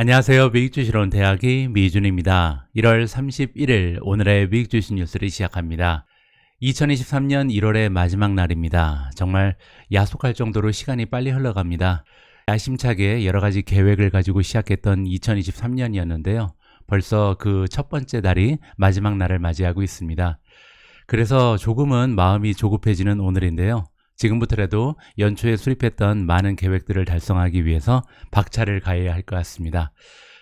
안녕하세요. 미국 주식론 대학의 미준입니다. 1월 31일 오늘의 미국 주식 뉴스를 시작합니다. 2023년 1월의 마지막 날입니다. 정말 야속할 정도로 시간이 빨리 흘러갑니다. 야심차게 여러 가지 계획을 가지고 시작했던 2023년이었는데요. 벌써 그 첫 번째 날이 마지막 날을 맞이하고 있습니다. 그래서 조금은 마음이 조급해지는 오늘인데요. 지금부터라도 연초에 수립했던 많은 계획들을 달성하기 위해서 박차를 가해야 할 것 같습니다.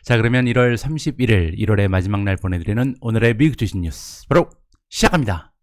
자, 그러면 1월 31일 1월의 마지막 날 보내드리는 오늘의 미국 주식 뉴스 바로 시작합니다.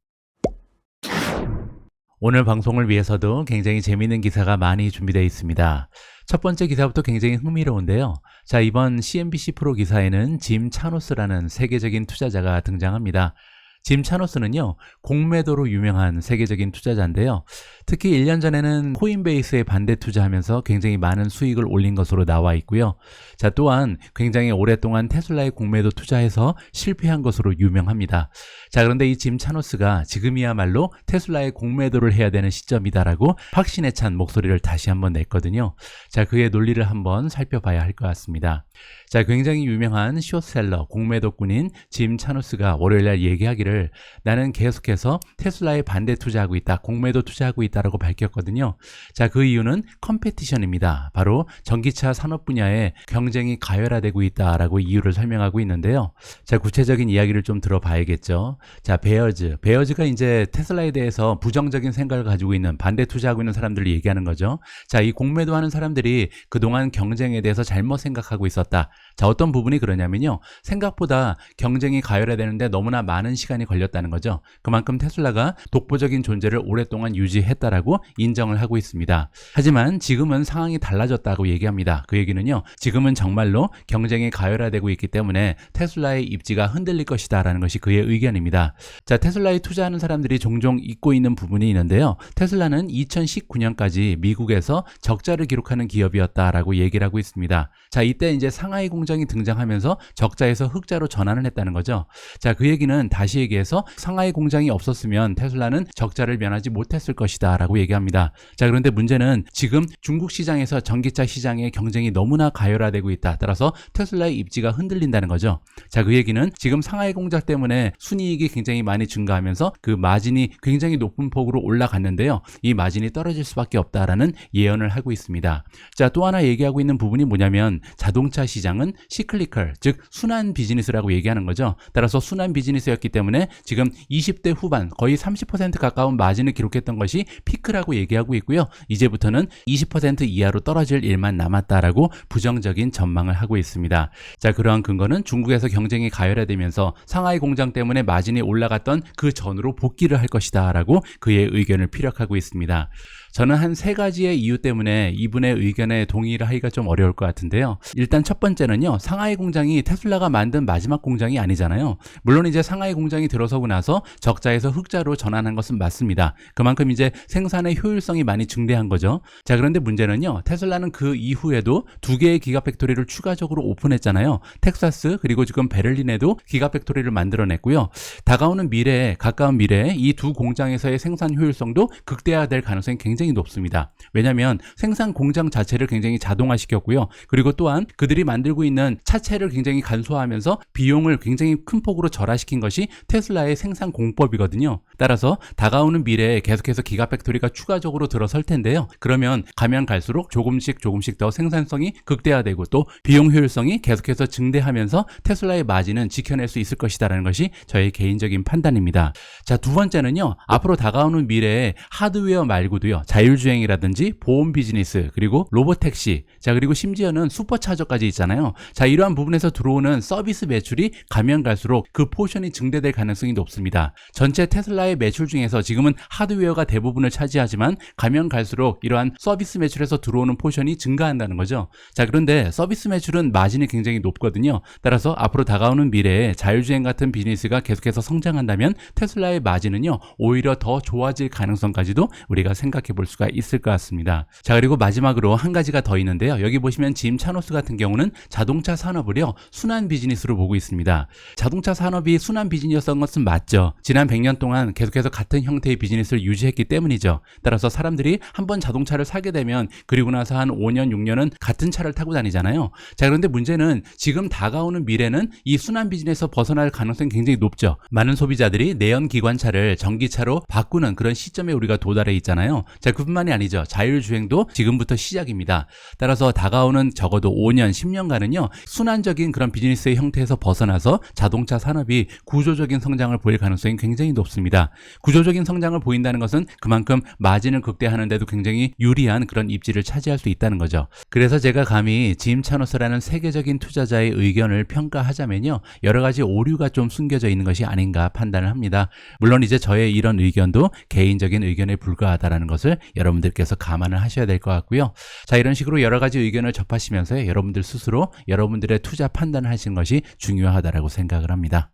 오늘 방송을 위해서도 굉장히 재미있는 기사가 많이 준비되어 있습니다. 첫 번째 기사부터 굉장히 흥미로운데요. 자, 이번 CNBC 프로 기사에는 짐 차노스라는 세계적인 투자자가 등장합니다. 짐 차노스는요, 공매도로 유명한 세계적인 투자자인데요. 특히 1년 전에는 코인베이스에 반대 투자하면서 굉장히 많은 수익을 올린 것으로 나와 있고요. 자, 또한 굉장히 오랫동안 테슬라에 공매도 투자해서 실패한 것으로 유명합니다. 자, 그런데 이 짐 차노스가 지금이야말로 테슬라에 공매도를 해야 되는 시점이다라고 확신에 찬 목소리를 다시 한번 냈거든요. 자, 그의 논리를 한번 살펴봐야 할 것 같습니다. 자, 굉장히 유명한 숏셀러, 공매도꾼인 짐 차노스가 월요일날 얘기하기를 나는 계속해서 테슬라에 반대 투자하고 있다, 공매도 투자하고 있다라고 밝혔거든요. 자, 그 이유는 컴페티션입니다. 바로 전기차 산업 분야에 경쟁이 가열화되고 있다라고 이유를 설명하고 있는데요. 자, 구체적인 이야기를 좀 들어봐야겠죠. 자, 베어즈가 이제 테슬라에 대해서 부정적인 생각을 가지고 있는, 반대 투자하고 있는 사람들을 얘기하는 거죠. 자, 이 공매도하는 사람들이 그동안 경쟁에 대해서 잘못 생각하고 있었다. 자, 어떤 부분이 그러냐면요, 생각보다 경쟁이 가열화되는데 너무나 많은 시간이 걸렸다는 거죠. 그만큼 테슬라가 독보적인 존재를 오랫동안 유지했다라고 인정을 하고 있습니다. 하지만 지금은 상황이 달라졌다고 얘기합니다. 그 얘기는요, 지금은 정말로 경쟁이 가열화되고 있기 때문에 테슬라의 입지가 흔들릴 것이다 라는 것이 그의 의견입니다. 자, 테슬라에 투자하는 사람들이 종종 잊고 있는 부분이 있는데요. 테슬라는 2019년까지 미국에서 적자를 기록하는 기업이었다라고 얘기를 하고 있습니다. 자, 이때 이제 상하이 공장이 등장하면서 적자에서 흑자로 전환을 했다는 거죠. 자, 그 얘기는 다시 얘기해서 상하이 공장이 없었으면 테슬라는 적자를 면하지 못했을 것이다 라고 얘기합니다. 자, 그런데 문제는 지금 중국 시장에서 전기차 시장의 경쟁이 너무나 가열화되고 있다. 따라서 테슬라의 입지가 흔들린다는 거죠. 자, 그 얘기는 지금 상하이 공장 때문에 순이익이 굉장히 많이 증가하면서 그 마진이 굉장히 높은 폭으로 올라갔는데요. 이 마진이 떨어질 수밖에 없다라는 예언을 하고 있습니다. 자, 또 하나 얘기하고 있는 부분이 뭐냐면 자동차 시장은 시클리컬, 즉 순환 비즈니스라고 얘기하는 거죠. 따라서 순환 비즈니스였기 때문에 지금 20대 후반 거의 30% 가까운 마진을 기록했던 것이 피크라고 얘기하고 있고요. 이제부터는 20% 이하로 떨어질 일만 남았다라고 부정적인 전망을 하고 있습니다. 자, 그러한 근거는 중국에서 경쟁이 가열화되면서 상하이 공장 때문에 마진이 올라갔던 그 전으로 복귀를 할 것이다 라고 그의 의견을 피력하고 있습니다. 저는 한 세 가지의 이유 때문에 이분의 의견에 동의를 하기가 좀 어려울 것 같은데요. 일단 첫 번째는요, 상하이 공장이 테슬라가 만든 마지막 공장이 아니잖아요. 물론 이제 상하이 공장이 들어서고 나서 적자에서 흑자로 전환한 것은 맞습니다. 그만큼 이제 생산의 효율성이 많이 증대한 거죠. 자, 그런데 문제는요, 테슬라는 그 이후에도 두 개의 기가팩토리를 추가적으로 오픈했잖아요. 텍사스 그리고 지금 베를린에도 기가팩토리를 만들어냈고요. 다가오는 미래에, 가까운 미래에 이 두 공장에서의 생산 효율성도 극대화될 가능성이 굉장히 높습니다. 왜냐하면 생산 공장 자체를 굉장히 자동화시켰고요. 그리고 또한 그들이 만들고 있는 차체를 굉장히 간소화하면서 비용을 굉장히 큰 폭으로 절하시킨 것이 테슬라의 생산 공법이거든요. 따라서 다가오는 미래에 계속해서 기가팩토리가 추가적으로 들어설 텐데요. 그러면 가면 갈수록 조금씩 더 생산성이 극대화되고 또 비용 효율성이 계속해서 증대하면서 테슬라의 마진은 지켜낼 수 있을 것이다라는 것이 저의 개인적인 판단입니다. 자, 두 번째는요, 앞으로 다가오는 미래에 하드웨어 말고도요, 자율주행이라든지 보험 비즈니스, 그리고 로보택시, 자, 그리고 심지어는 슈퍼차저까지 있잖아요. 자, 이러한 부분에서 들어오는 서비스 매출이 가면 갈수록 그 포션이 증대될 가능성이 높습니다. 전체 테슬라의 매출 중에서 지금은 하드웨어가 대부분을 차지하지만 가면 갈수록 이러한 서비스 매출에서 들어오는 포션이 증가한다는 거죠. 자, 그런데 서비스 매출은 마진이 굉장히 높거든요. 따라서 앞으로 다가오는 미래에 자율주행 같은 비즈니스가 계속해서 성장한다면 테슬라의 마진은요, 오히려 더 좋아질 가능성까지도 우리가 생각해 볼 수가 있을 것 같습니다. 자, 그리고 마지막으로 한 가지가 더 있는데요. 여기 보시면 짐 차노스 같은 경우는 자동차 산업을요, 순환 비즈니스로 보고 있습니다. 자동차 산업이 순환 비즈니스였던 있었던 것은 맞죠. 지난 100년 동안 계속해서 같은 형태의 비즈니스를 유지했기 때문이죠. 따라서 사람들이 한번 자동차를 사게 되면 그리고 나서 한 5년, 6년은 같은 차를 타고 다니잖아요. 자, 그런데 문제는 지금 다가오는 미래는 이 순환 비즈니스에서 벗어날 가능성이 굉장히 높죠. 많은 소비자들이 내연기관차를 전기차로 바꾸는 그런 시점에 우리가 도달해 있잖아요. 자, 그뿐만이 아니죠. 자율주행도 지금부터 시작입니다. 따라서 다가오는 적어도 5년, 10년간은요, 순환적인 그런 비즈니스의 형태에서 벗어나서 자동차 산업이 구조적인 성장을 보일 가능성이 굉장히 높습니다. 구조적인 성장을 보인다는 것은 그만큼 마진을 극대화하는 데도 굉장히 유리한 그런 입지를 차지할 수 있다는 거죠. 그래서 제가 감히 짐 차노스라는 세계적인 투자자의 의견을 평가하자면요, 여러 가지 오류가 좀 숨겨져 있는 것이 아닌가 판단을 합니다. 물론 이제 저의 이런 의견도 개인적인 의견에 불과하다는 것을 여러분들께서 감안을 하셔야 될 것 같고요. 자, 이런 식으로 여러 가지 의견을 접하시면서 여러분들 스스로 여러분들의 투자 판단을 하시는 것이 중요하다고 생각을 합니다.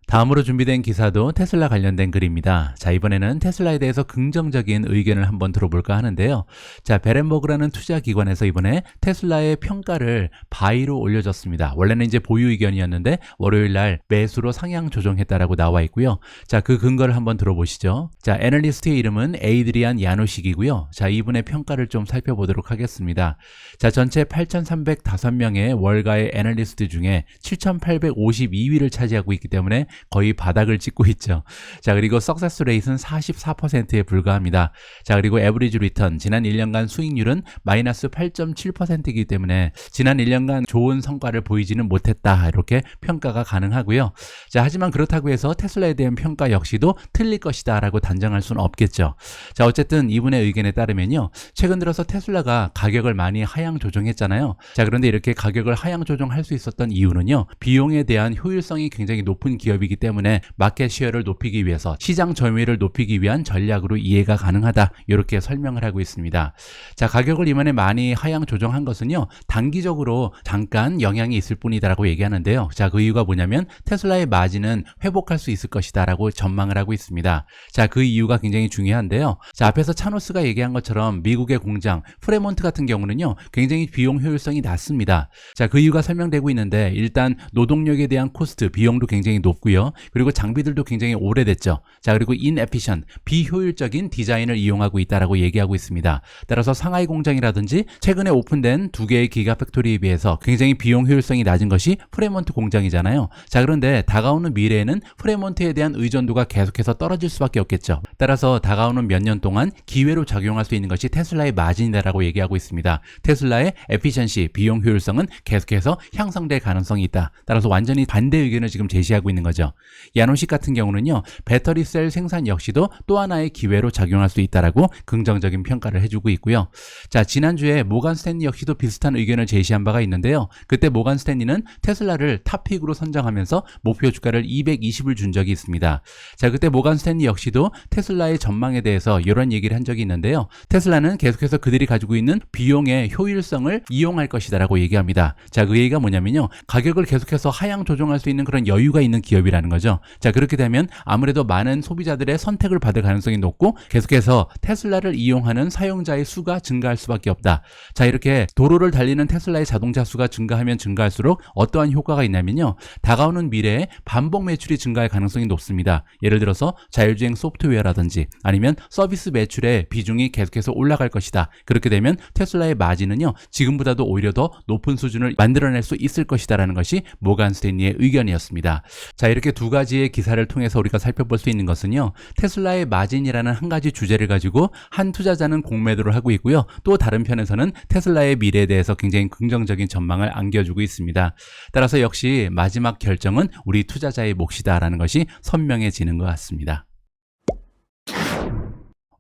다음으로 준비된 기사도 테슬라 관련된 글입니다. 자, 이번에는 테슬라에 대해서 긍정적인 의견을 한번 들어볼까 하는데요. 자, 베렌버그라는 투자기관에서 이번에 테슬라의 평가를 바이로 올려줬습니다. 원래는 이제 보유 의견이었는데 월요일 날 매수로 상향 조정했다라고 나와 있고요. 자, 그 근거를 한번 들어보시죠. 자, 애널리스트의 이름은 에이드리안 야노식이고요. 자, 이분의 평가를 좀 살펴보도록 하겠습니다. 자, 전체 8,305명의 월가의 애널리스트 중에 7,852위를 차지하고 있기 때문에 거의 바닥을 찍고 있죠. 자, 그리고 석세스 레이트는 44%에 불과합니다. 자, 그리고 에버리지 리턴, 지난 1년간 수익률은 마이너스 8.7%이기 때문에 지난 1년간 좋은 성과를 보이지는 못했다, 이렇게 평가가 가능하고요. 자, 하지만 그렇다고 해서 테슬라에 대한 평가 역시도 틀릴 것이다 라고 단정할 수는 없겠죠. 자, 어쨌든 이분의 의견에 따르면요, 최근 들어서 테슬라가 가격을 많이 하향 조정했잖아요. 자, 그런데 이렇게 가격을 하향 조정할 수 있었던 이유는요, 비용에 대한 효율성이 굉장히 높은 기업이기 때문에 마켓 쉐어를 높이기 위해서, 시장 점유율을 높이기 위한 전략으로 이해가 가능하다, 이렇게 설명을 하고 있습니다. 자, 가격을 이번에 많이 하향 조정한 것은요, 단기적으로 잠깐 영향이 있을 뿐이다라고 얘기하는데요. 자, 그 이유가 뭐냐면 테슬라의 마진은 회복할 수 있을 것이다 라고 전망을 하고 있습니다. 자, 그 이유가 굉장히 중요한데요. 자, 앞에서 차노스가 얘기한 것처럼 미국의 공장 프레몬트 같은 경우는요, 굉장히 비용 효율성이 낮습니다. 자, 그 이유가 설명되고 있는데, 일단 노동력에 대한 코스트, 비용도 굉장히 높고요. 그리고 장비들도 굉장히 오래됐죠. 자, 그리고 inefficient, 비효율적인 디자인을 이용하고 있다라고 얘기하고 있습니다. 따라서 상하이 공장이라든지 최근에 오픈된 2개의 기가팩토리에 비해서 굉장히 비용 효율성이 낮은 것이 프레몬트 공장이잖아요. 자, 그런데 다가오는 미래에는 프레몬트에 대한 의존도가 계속해서 떨어질 수밖에 없겠죠. 따라서 다가오는 몇 년 동안 기회로 작용할 수 있는 것이 테슬라의 마진이다라고 얘기하고 있습니다. 테슬라의 에피션시, 비용 효율성은 계속해서 향상될 가능성이 있다. 따라서 완전히 반대 의견을 지금 제시하고 있는 거죠. 야노식 같은 경우는요, 배터리 셀 생산 역시도 또 하나의 기회로 작용할 수 있다라고 긍정적인 평가를 해주고 있고요. 자, 지난주에 모간 스탠리 역시도 비슷한 의견을 제시한 바가 있는데요. 그때 모간 스탠리는 테슬라를 탑픽으로 선정하면서 목표 주가를 220을 준 적이 있습니다. 자, 그때 모간 스탠리 역시도 테슬라의 전망에 대해서 이런 얘기를 한 적이 있는데요. 테슬라는 계속해서 그들이 가지고 있는 비용의 효율성을 이용할 것이다라고 얘기합니다. 자, 그 얘기가 뭐냐면요, 가격을 계속해서 하향 조정할 수 있는 그런 여유가 있는 기업이라는 거죠. 자, 그렇게 되면 아무래도 많은 소비자들의 선택을 받을 가능성이 높고 계속해서 테슬라를 이용하는 사용자의 수가 증가할 수밖에 없다. 자, 이렇게 도로를 달리는 테슬라의 자동차 수가 증가하면 증가할수록 어떠한 효과가 있냐면요, 다가오는 미래에 반복 매출이 증가할 가능성이 높습니다. 예를 들어서 자율주행 소프트웨어라든지 아니면 서비스 매출의 비중이 계속해서 올라갈 것이다. 그렇게 되면 테슬라의 마진은요, 지금보다도 오히려 더 높은 수준을 만들어낼 수 있을 것이다라는 것이 모간 스탠리의 의견이었습니다. 자, 이렇게 두 가지의 기사를 통해서 우리가 살펴볼 수 있는 것은요, 테슬라의 마진이라는 한 가지 주제를 가지고 한 투자자는 공매도를 하고 있고요, 또 다른 편에서는 테슬라의 미래에 대해서 굉장히 긍정적인 전망을 안겨주고 있습니다. 따라서 역시 마지막 결정은 우리 투자자의 몫이다라는 것이 선명해지는 것 같습니다.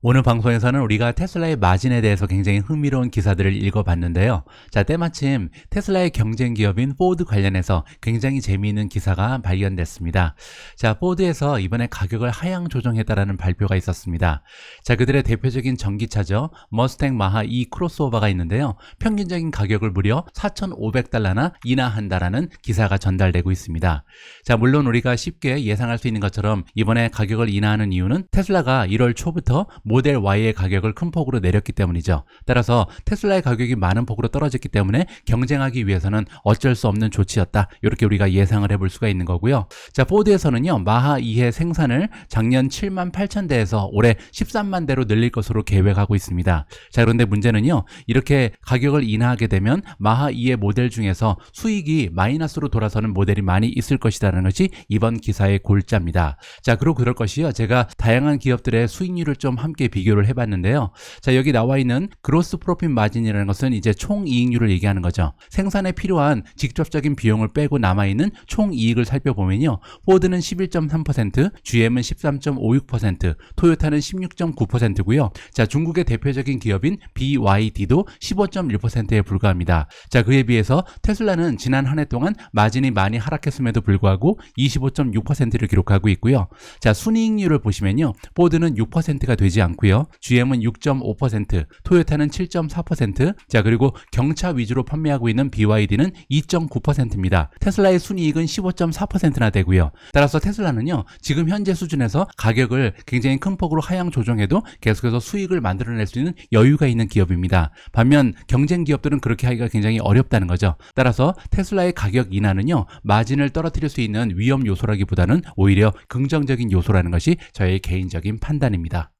오늘 방송에서는 우리가 테슬라의 마진에 대해서 굉장히 흥미로운 기사들을 읽어봤는데요. 자, 때마침 테슬라의 경쟁 기업인 포드 관련해서 굉장히 재미있는 기사가 발견됐습니다. 자, 포드에서 이번에 가격을 하향 조정했다라는 발표가 있었습니다. 자, 그들의 대표적인 전기차죠, 머스탱 마하 2 크로스오버가 있는데요. 평균적인 가격을 무려 4,500달러나 인하한다라는 기사가 전달되고 있습니다. 자, 물론 우리가 쉽게 예상할 수 있는 것처럼 이번에 가격을 인하하는 이유는 테슬라가 1월 초부터 모델 Y의 가격을 큰 폭으로 내렸기 때문이죠. 따라서 테슬라의 가격이 많은 폭으로 떨어졌기 때문에 경쟁하기 위해서는 어쩔 수 없는 조치였다. 이렇게 우리가 예상을 해볼 수가 있는 거고요. 자, 포드에서는요, 마하 2의 생산을 작년 7만 8천 대에서 올해 13만 대로 늘릴 것으로 계획하고 있습니다. 자, 그런데 문제는요, 이렇게 가격을 인하하게 되면 마하 2의 모델 중에서 수익이 마이너스로 돌아서는 모델이 많이 있을 것이라는 것이 이번 기사의 골자입니다. 자, 그리고 그럴 것이요, 제가 다양한 기업들의 수익률을 좀 함께 비교를 해봤는데요. 자, 여기 나와 있는 그로스 프로핏 마진이라는 것은 이제 총 이익률을 얘기하는 거죠. 생산에 필요한 직접적인 비용을 빼고 남아있는 총 이익을 살펴보면요, 포드는 11.3%, GM은 13.56%, 토요타는 16.9%고요. 자, 중국의 대표적인 기업인 BYD도 15.1%에 불과합니다. 자, 그에 비해서 테슬라는 지난 한 해 동안 마진이 많이 하락했음에도 불구하고 25.6%를 기록하고 있고요. 자, 순이익률을 보시면요, 포드는 6%가 되지 않고요, GM은 6.5%, 토요타는 7.4%, 자, 그리고 경차 위주로 판매하고 있는 BYD는 2.9%입니다. 테슬라의 순이익은 15.4%나 되고요. 따라서 테슬라는요, 지금 현재 수준에서 가격을 굉장히 큰 폭으로 하향 조정해도 계속해서 수익을 만들어낼 수 있는 여유가 있는 기업입니다. 반면 경쟁 기업들은 그렇게 하기가 굉장히 어렵다는 거죠. 따라서 테슬라의 가격 인하는요, 마진을 떨어뜨릴 수 있는 위험 요소라기보다는 오히려 긍정적인 요소라는 것이 저의 개인적인 판단입니다.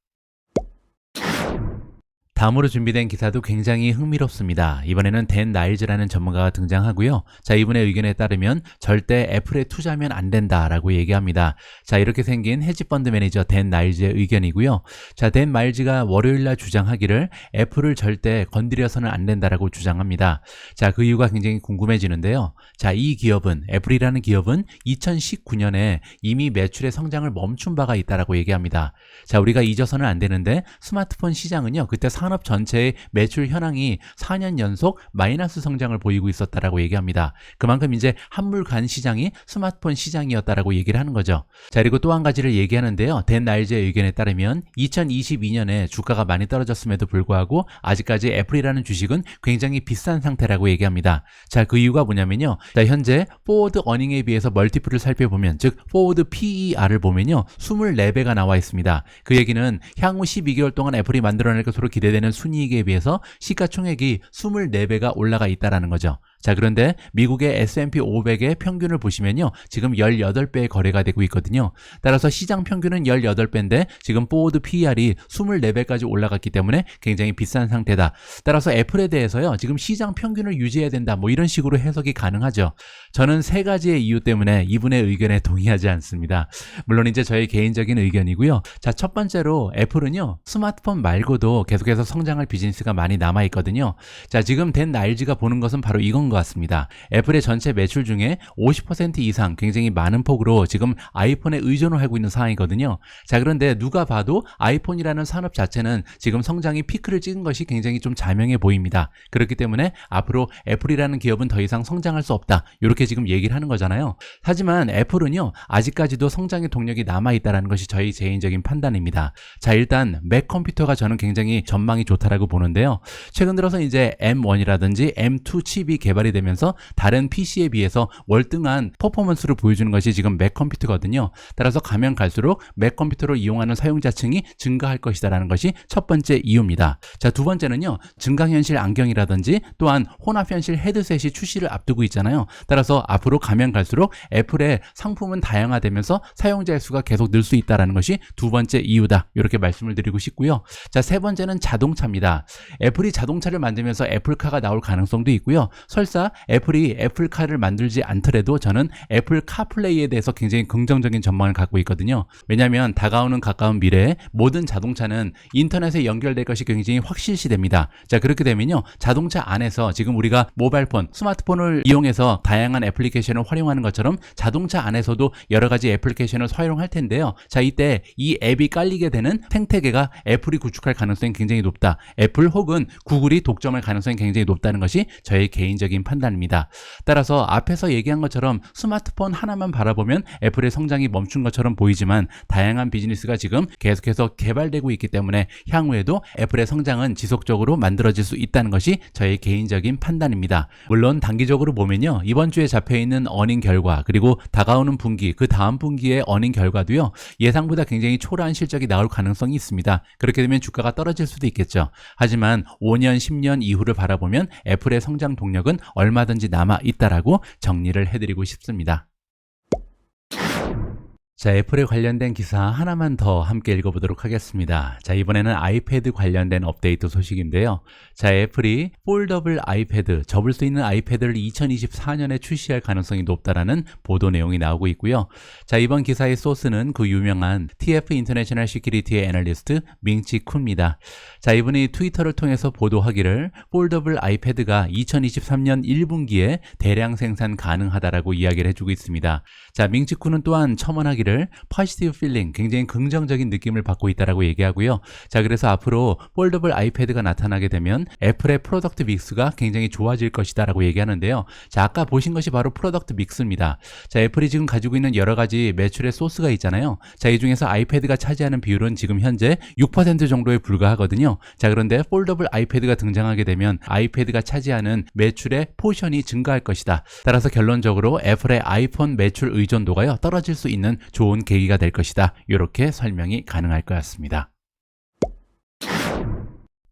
다음으로 준비된 기사도 굉장히 흥미롭습니다. 이번에는 댄 나일즈라는 전문가가 등장하고요. 자, 이분의 의견에 따르면 절대 애플에 투자하면 안 된다라고 얘기합니다. 자, 이렇게 생긴 헤지펀드 매니저 댄 나일즈의 의견이고요. 자, 댄 나일즈가 월요일날 주장하기를 애플을 절대 건드려서는 안 된다라고 주장합니다. 자, 그 이유가 굉장히 궁금해지는데요. 자, 이 기업은, 애플이라는 기업은 2019년에 이미 매출의 성장을 멈춘 바가 있다라고 얘기합니다. 자, 우리가 잊어서는 안 되는데 스마트폰 시장은요, 그때 산업 전체의 매출 현황이 4년 연속 마이너스 성장을 보이고 있었다라고 얘기합니다. 그만큼 이제 한물간 시장이 스마트폰 시장이었다라고 얘기를 하는 거죠. 자, 그리고 또 한 가지를 얘기하는데요. 댄 나일즈의 의견에 따르면 2022년에 주가가 많이 떨어졌음에도 불구하고 아직까지 애플이라는 주식은 굉장히 비싼 상태라고 얘기합니다. 자, 그 이유가 뭐냐면요, 자, 현재 포워드 어닝에 비해서 멀티플을 살펴보면, 즉 포워드 PER을 보면요, 24배가 나와 있습니다. 그 얘기는 향후 12개월 동안 애플이 만들어낼 것으로 기대되는 순이익에 비해서 시가총액이 24배가 올라가 있다는 거죠. 자, 그런데 미국의 S&P 500의 평균을 보시면요, 지금 18배의 거래가 되고 있거든요. 따라서 시장 평균은 18배인데 지금 포워드 PER이 24배까지 올라갔기 때문에 굉장히 비싼 상태다. 따라서 애플에 대해서요, 지금 시장 평균을 유지해야 된다, 뭐 이런 식으로 해석이 가능하죠. 저는 세 가지의 이유 때문에 이분의 의견에 동의하지 않습니다. 물론 이제 저의 개인적인 의견이고요. 자, 첫 번째로 애플은요, 스마트폰 말고도 계속해서 성장할 비즈니스가 많이 남아 있거든요. 자, 지금 댄 나일즈가 보는 것은 바로 이건 것 같습니다. 애플의 전체 매출 중에 50% 이상, 굉장히 많은 폭으로 지금 아이폰에 의존을 하고 있는 상황이거든요. 자, 그런데 누가 봐도 아이폰이라는 산업 자체는 지금 성장이 피크를 찍은 것이 굉장히 좀 자명해 보입니다. 그렇기 때문에 앞으로 애플이라는 기업은 더 이상 성장할 수 없다, 이렇게 지금 얘기를 하는 거잖아요. 하지만 애플은요, 아직까지도 성장의 동력이 남아있다는 것이 저희 개인적인 판단입니다. 자, 일단 맥 컴퓨터가 저는 굉장히 전망이 좋다라고 보는데요. 최근 들어서 이제 M1이라든지 M2 칩이 개발이 되면서 다른 PC에 비해서 월등한 퍼포먼스를 보여주는 것이 지금 맥 컴퓨터거든요. 따라서 가면 갈수록 맥 컴퓨터를 이용하는 사용자층이 증가할 것이다라는 것이 첫 번째 이유입니다. 자, 두 번째는요, 증강현실 안경이라든지 또한 혼합현실 헤드셋이 출시를 앞두고 있잖아요. 따라서 앞으로 가면 갈수록 애플의 상품은 다양화되면서 사용자의 수가 계속 늘 수 있다는 것이 두 번째 이유다, 이렇게 말씀을 드리고 싶고요. 자, 세 번째는 자동차입니다. 애플이 자동차를 만들면서 애플카가 나올 가능성도 있고요. 설사 애플이 애플카를 만들지 않더라도 저는 애플 카플레이에 대해서 굉장히 긍정적인 전망을 갖고 있거든요. 왜냐하면 다가오는 가까운 미래에 모든 자동차는 인터넷에 연결될 것이 굉장히 확실시됩니다. 자, 그렇게 되면요, 자동차 안에서 지금 우리가 모바일폰, 스마트폰을 이용해서 다양한 애플리케이션을 활용하는 것처럼 자동차 안에서도 여러 가지 애플리케이션을 사용할 텐데요. 자, 이때 이 앱이 깔리게 되는 생태계가 애플이 구축할 가능성이 굉장히 높다. 애플 혹은 구글이 독점할 가능성이 굉장히 높다는 것이 저의 개인적인 개인적인 판단입니다. 따라서 앞에서 얘기한 것처럼 스마트폰 하나만 바라보면 애플의 성장이 멈춘 것처럼 보이지만 다양한 비즈니스가 지금 계속해서 개발되고 있기 때문에 향후에도 애플의 성장은 지속적으로 만들어질 수 있다는 것이 저의 개인적인 판단입니다. 물론 단기적으로 보면요, 이번 주에 잡혀있는 어닝 결과 그리고 다가오는 분기, 그 다음 분기의 어닝 결과도요, 예상보다 굉장히 초라한 실적이 나올 가능성이 있습니다. 그렇게 되면 주가가 떨어질 수도 있겠죠. 하지만 5년, 10년 이후를 바라보면 애플의 성장 동력은 얼마든지 남아 있다라고 정리를 해드리고 싶습니다. 자, 애플에 관련된 기사 하나만 더 함께 읽어보도록 하겠습니다. 자, 이번에는 아이패드 관련된 업데이트 소식인데요. 자, 애플이 폴더블 아이패드, 접을 수 있는 아이패드를 2024년에 출시할 가능성이 높다라는 보도 내용이 나오고 있고요. 자, 이번 기사의 소스는 그 유명한 TF 인터내셔널 시큐리티 애널리스트 밍치 쿠입니다. 자, 이분이 트위터를 통해서 보도하기를 폴더블 아이패드가 2023년 1분기에 대량 생산 가능하다라고 이야기를 해주고 있습니다. 자, 밍치 쿠는 또한 첨언하기를 positive feeling, 굉장히 긍정적인 느낌을 받고 있다라고 얘기하고요. 자, 그래서 앞으로 폴더블 아이패드가 나타나게 되면 애플의 프로덕트 믹스가 굉장히 좋아질 것이다라고 얘기하는데요. 자, 아까 보신 것이 바로 프로덕트 믹스입니다. 자, 애플이 지금 가지고 있는 여러 가지 매출의 소스가 있잖아요. 자, 이 중에서 아이패드가 차지하는 비율은 지금 현재 6% 정도에 불과하거든요. 자, 그런데 폴더블 아이패드가 등장하게 되면 아이패드가 차지하는 매출의 포션이 증가할 것이다. 따라서 결론적으로 애플의 아이폰 매출 의존도가요, 떨어질 수 있는 좋은 계기가 될 것이다. 이렇게 설명이 가능할 것 같습니다.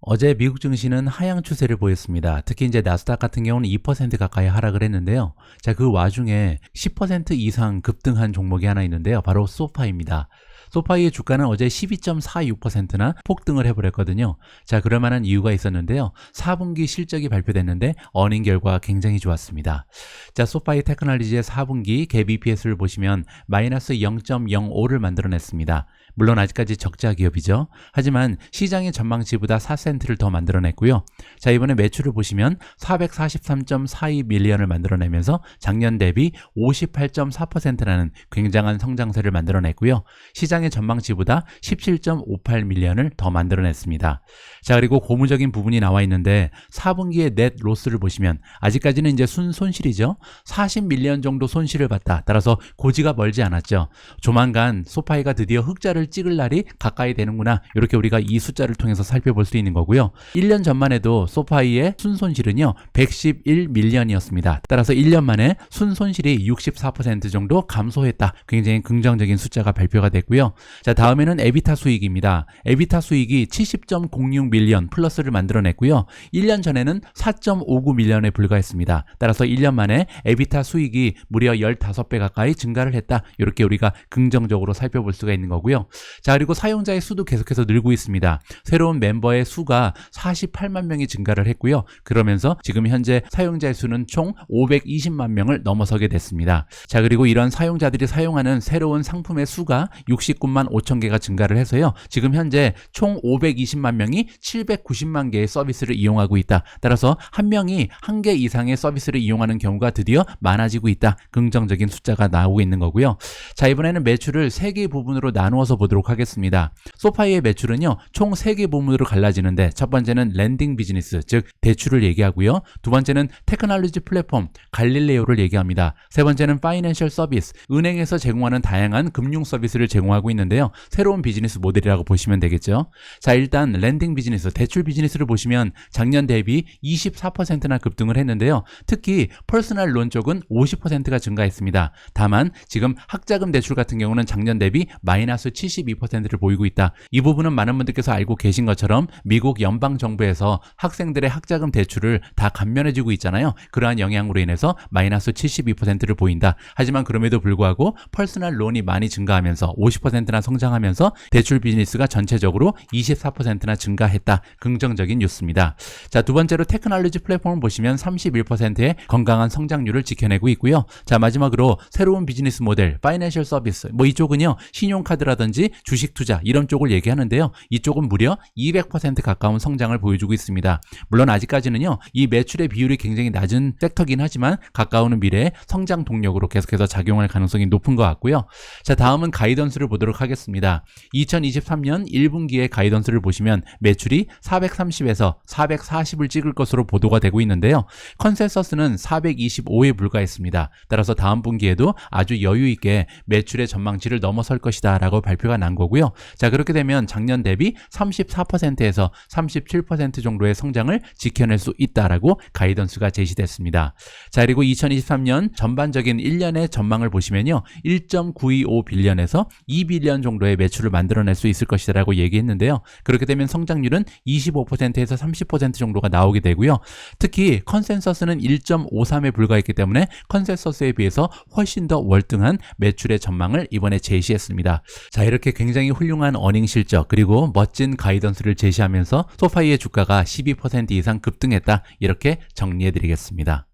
어제 미국 증시는 하향 추세를 보였습니다. 특히 이제 나스닥 같은 경우는 2% 가까이 하락을 했는데요. 자, 그 와중에 10% 이상 급등한 종목이 하나 있는데요. 바로 소파입니다. 소파이의 주가는 어제 12.46%나 폭등을 해버렸거든요. 자, 그럴 만한 이유가 있었는데요. 4분기 실적이 발표됐는데 어닝 결과가 굉장히 좋았습니다. 자, 소파이 테크놀로지의 4분기 갭 EPS를 보시면 마이너스 0.05를 만들어냈습니다. 물론 아직까지 적자 기업이죠. 하지만 시장의 전망치보다 4센트를 더 만들어냈고요. 자, 이번에 매출을 보시면 443.42밀리언을 만들어내면서 작년 대비 58.4%라는 굉장한 성장세를 만들어냈고요. 시장의 전망치보다 17.58밀리언을 더 만들어냈습니다. 자, 그리고 고무적인 부분이 나와 있는데 4분기의 넷 로스를 보시면 아직까지는 이제 손실이죠. 40밀리언 정도 손실을 봤다. 따라서 고지가 멀지 않았죠. 조만간 소파이가 드디어 흑자를 찍을 날이 가까이 되는구나. 이렇게 우리가 이 숫자를 통해서 살펴볼 수 있는 거고요. 1년 전만 해도 소파이의 순손실은요 111밀리언이었습니다. 따라서 1년 만에 순손실이 64% 정도 감소했다. 굉장히 긍정적인 숫자가 발표가 됐고요. 자, 다음에는 에비타 수익입니다. 에비타 수익이 70.06밀리언 플러스를 만들어냈고요. 1년 전에는 4.59밀리언에 불과했습니다. 따라서 1년 만에 에비타 수익이 무려 15배 가까이 증가를 했다. 이렇게 우리가 긍정적으로 살펴볼 수가 있는 거고요. 자, 그리고 사용자의 수도 계속해서 늘고 있습니다. 새로운 멤버의 수가 48만 명이 증가를 했고요. 그러면서 지금 현재 사용자의 수는 총 520만 명을 넘어서게 됐습니다. 자, 그리고 이런 사용자들이 사용하는 새로운 상품의 수가 69만 5천 개가 증가를 해서요. 지금 현재 총 520만 명이 790만 개의 서비스를 이용하고 있다. 따라서 한 명이 한 개 이상의 서비스를 이용하는 경우가 드디어 많아지고 있다. 긍정적인 숫자가 나오고 있는 거고요. 자, 이번에는 매출을 3개의 부분으로 나누어서 보도록 하겠습니다. 소파이의 매출은요, 총 3개 부문으로 갈라지는데 첫 번째는 랜딩 비즈니스, 즉 대출을 얘기하고요. 두 번째는 테크놀로지 플랫폼, 갈릴레오를 얘기합니다. 세 번째는 파이낸셜 서비스, 은행에서 제공하는 다양한 금융 서비스를 제공하고 있는데요. 새로운 비즈니스 모델이라고 보시면 되겠죠. 자, 일단 랜딩 비즈니스, 대출 비즈니스를 보시면 작년 대비 24%나 급등을 했는데요. 특히 퍼스널 론 쪽은 50%가 증가했습니다. 다만 지금 학자금 대출 같은 경우는 작년 대비 마이너스 72%를 보이고 있다. 이 부분은 많은 분들께서 알고 계신 것처럼 미국 연방정부에서 학생들의 학자금 대출을 다 감면해주고 있잖아요. 그러한 영향으로 인해서 마이너스 72%를 보인다. 하지만 그럼에도 불구하고 퍼스널 론이 많이 증가하면서 50%나 성장하면서 대출 비즈니스가 전체적으로 24%나 증가했다. 긍정적인 뉴스입니다. 자, 두 번째로 테크놀로지 플랫폼을 보시면 31%의 건강한 성장률을 지켜내고 있고요. 자, 마지막으로 새로운 비즈니스 모델, 파이낸셜 서비스, 이쪽은요 신용카드라든지 주식 투자 이런 쪽을 얘기하는데요. 이쪽은 무려 200% 가까운 성장을 보여주고 있습니다. 물론 아직까지는요 이 매출의 비율이 굉장히 낮은 섹터긴 하지만 가까우는 미래에 성장 동력으로 계속해서 작용할 가능성이 높은 것 같고요. 자, 다음은 가이던스를 보도록 보도록 하겠습니다. 2023년 1분기의 가이던스를 보시면 매출이 430에서 440을 찍을 것으로 보도가 되고 있는데요. 컨센서스는 425에 불과했습니다. 따라서 다음 분기에도 아주 여유 있게 매출의 전망치를 넘어설 것이다 라고 발표가 난 거고요. 자, 그렇게 되면 작년 대비 34%에서 37% 정도의 성장을 지켜낼 수 있다라고 가이던스가 제시됐습니다. 자, 그리고 2023년 전반적인 1년의 전망을 보시면요. 1.925 빌리언에서 2 빌리언 정도의 매출을 만들어낼 수 있을 것이라고 얘기했는데요. 그렇게 되면 성장률은 25%에서 30% 정도가 나오게 되고요. 특히 컨센서스는 1.53에 불과했기 때문에 컨센서스에 비해서 훨씬 더 월등한 매출의 전망을 이번에 제시했습니다. 자, 이렇게 굉장히 훌륭한 어닝 실적 그리고 멋진 가이던스를 제시하면서 소파이의 주가가 12% 이상 급등했다, 이렇게 정리해드리겠습니다.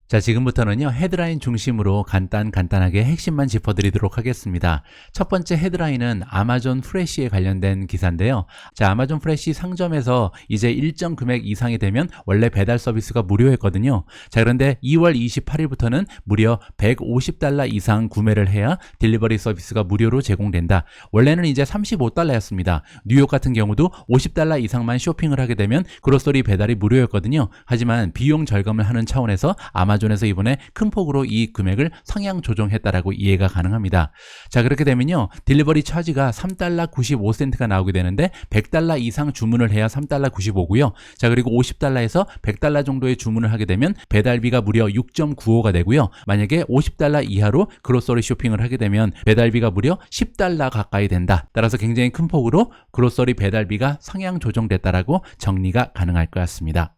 자, 지금부터는요, 헤드라인 중심으로 간단하게 핵심만 짚어드리도록 하겠습니다. 첫 번째 헤드라인은 아마존 프레쉬에 관련된 기사인데요. 자, 아마존 프레쉬 상점에서 이제 일정 금액 이상이 되면 원래 배달 서비스가 무료였거든요. 자, 그런데 2월 28일부터는 무려 $150 이상 구매를 해야 딜리버리 서비스가 무료로 제공된다. 원래는 이제 $35였습니다. 뉴욕 같은 경우도 $50 이상만 쇼핑을 하게 되면 그로서리 배달이 무료였거든요. 하지만 비용 절감을 하는 차원에서 아마존에서 이번에 큰 폭으로 이 금액을 상향 조정했다라고 이해가 가능합니다. 자, 그렇게 되면요, 딜리버리 차지가 $3.95가 나오게 되는데 $100 이상 주문을 해야 $3.95고요. 자, 그리고 $50에서 $100 정도의 주문을 하게 되면 배달비가 무려 6.95가 되고요. 만약에 $50 이하로 그로서리 쇼핑을 하게 되면 배달비가 무려 $10 가까이 된다. 따라서 굉장히 큰 폭으로 그로서리 배달비가 상향 조정됐다라고 정리가 가능할 것 같습니다.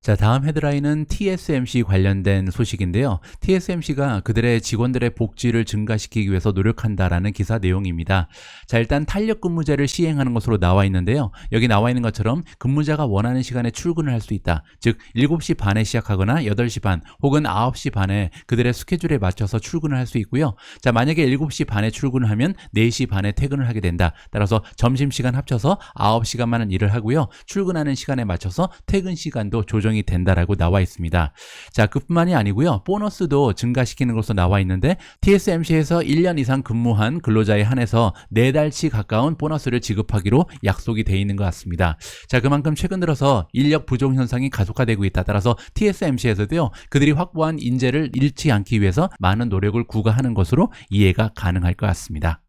자, 다음 헤드라인은 TSMC 관련된 소식인데요. TSMC가 그들의 직원들의 복지를 증가시키기 위해서 노력한다라는 기사 내용입니다. 자, 일단 탄력 근무제를 시행하는 것으로 나와 있는데요. 여기 나와 있는 것처럼 근무자가 원하는 시간에 출근을 할 수 있다. 즉 7시 반에 시작하거나 8시 반 혹은 9시 반에 그들의 스케줄에 맞춰서 출근을 할 수 있고요. 자, 만약에 7시 반에 출근을 하면 4시 반에 퇴근을 하게 된다. 따라서 점심시간 합쳐서 9시간만은 일을 하고요. 출근하는 시간에 맞춰서 퇴근 시간도 조정이 된다라고 나와 있습니다. 자, 그뿐만이 아니고요. 보너스도 증가시키는 것으로 나와 있는데 TSMC에서 1년 이상 근무한 근로자에 한해서 4달치 가까운 보너스를 지급하기로 약속이 돼 있는 것 같습니다. 자, 그만큼 최근 들어서 인력 부족 현상이 가속화되고 있다. 따라서 TSMC에서도요, 그들이 확보한 인재를 잃지 않기 위해서 많은 노력을 구가하는 것으로 이해가 가능할 것 같습니다.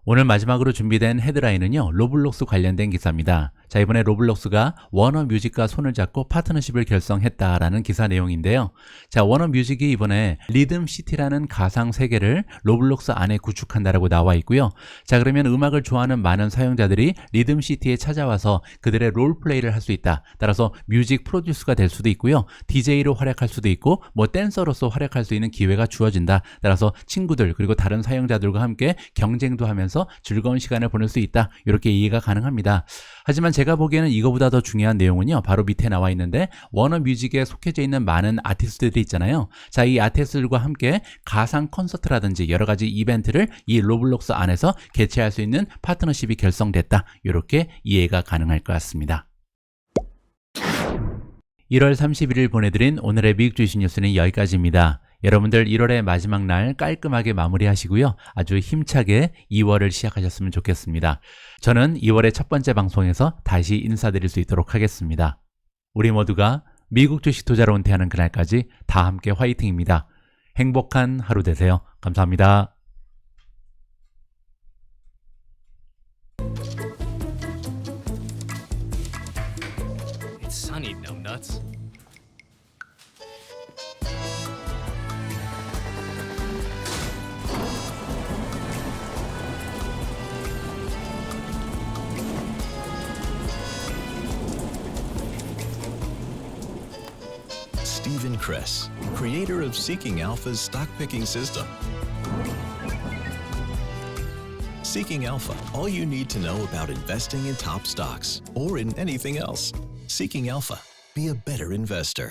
오늘 마지막으로 준비된 헤드라인은요, 로블록스 관련된 기사입니다. 자, 이번에 로블록스가 워너뮤직과 손을 잡고 파트너십을 결성했다라는 기사 내용인데요. 자, 워너뮤직이 이번에 리듬시티라는 가상 세계를 로블록스 안에 구축한다라고 나와 있고요. 자, 그러면 음악을 좋아하는 많은 사용자들이 리듬시티에 찾아와서 그들의 롤플레이를 할 수 있다. 따라서 뮤직 프로듀스가 될 수도 있고요. DJ로 활약할 수도 있고 뭐 댄서로서 활약할 수 있는 기회가 주어진다. 따라서 친구들 그리고 다른 사용자들과 함께 경쟁도 하면서 즐거운 시간을 보낼 수 있다. 이렇게 이해가 가능합니다. 하지만 제가 보기에는 이거보다 더 중요한 내용은요, 바로 밑에 나와 있는데 워너뮤직에 속해져 있는 많은 아티스트들이 있잖아요. 자, 이 아티스트들과 함께 가상 콘서트라든지 여러 가지 이벤트를 이 로블록스 안에서 개최할 수 있는 파트너십이 결성됐다. 이렇게 이해가 가능할 것 같습니다. 1월 31일 보내드린 오늘의 미국 주식 뉴스는 여기까지입니다. 여러분들 1월의 마지막 날 깔끔하게 마무리하시고요. 아주 힘차게 2월을 시작하셨으면 좋겠습니다. 저는 2월의 첫 번째 방송에서 다시 인사드릴 수 있도록 하겠습니다. 우리 모두가 미국 주식 투자로 은퇴하는 그날까지 다 함께 화이팅입니다. 행복한 하루 되세요. 감사합니다. It's sunny, numbnuts. Stephen Kress, creator of Seeking Alpha's stock picking system. Seeking Alpha, all you need to know about investing in top stocks or in anything else. Seeking Alpha, be a better investor.